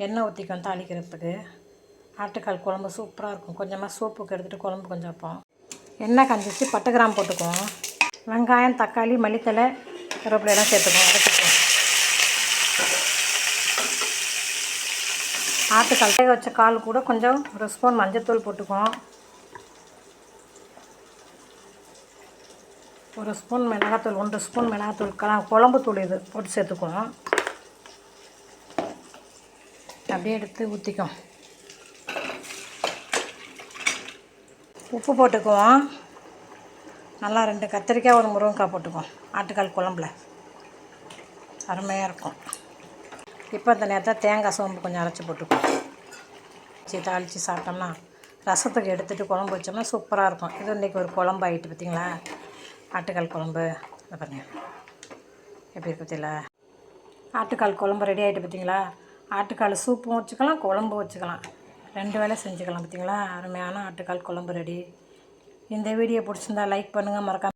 எண்ணெய் ஊற்றிக்கும் தாளிக்கிறதுக்கு. ஆட்டுக்கால் குழம்பு சூப்பராக இருக்கும். கொஞ்சமாக சோப்புக்கு எடுத்துகிட்டு குழம்பு கொஞ்சம் வைப்போம். எண்ணெய் காஞ்சிச்சு, பட்டை கிராம்பு போட்டுக்குவோம். வெங்காயம், தக்காளி, மல்லித்தலை, கருவேப்பிலையெல்லாம் சேர்த்துக்குவோம். வதக்கிக்குவோம். ஆட்டுக்கால் வேக வச்ச கால் கூட கொஞ்சம் ஒரு ஸ்பூன் மஞ்சத்தூள் போட்டுக்குவோம். ஒரு ஸ்பூன் மிளகாத்தூள், 1 ஸ்பூன் மிளகாத்தூள், குழம்பு தூள் இது போட்டு சேர்த்துக்குவோம். அப்படியே எடுத்து ஊற்றிக்குவோம். உப்பு போட்டுக்குவோம். நல்லா 2 கத்திரிக்காய், 1 முருங்கைக்காய் போட்டுக்குவோம். ஆட்டுக்கால் குழம்புல அருமையாக இருக்கும். இப்போ இந்த நேரத்தில் தேங்காய், சோம்பு கொஞ்சம் அரைச்சி போட்டுக்குவோம். தாளித்து சாப்பிட்டோம்னா ரசத்துக்கு எடுத்துகிட்டு குழம்பு வச்சோம்னா சூப்பராக இருக்கும். இது இன்றைக்கி ஒரு குழம்பு ஆகிட்டு பார்த்திங்களா, ஆட்டுக்கால் குழம்பு. அதை பாருங்கள் எப்படி இருக்கு பார்த்தீங்களா. ஆட்டுக்கால் குழம்பு ரெடி ஆகிட்டு பார்த்திங்களா. ஆட்டுக்கால் சூப்பும் வச்சுக்கலாம், குழம்பு வச்சுக்கலாம், 2 வேளை செஞ்சுக்கலாம். பார்த்திங்களா, அருமையான ஆட்டுக்கால் குழம்பு ரெடி. இந்த வீடியோ பிடிச்சிருந்தா லைக் பண்ணுங்கள், மறக்காம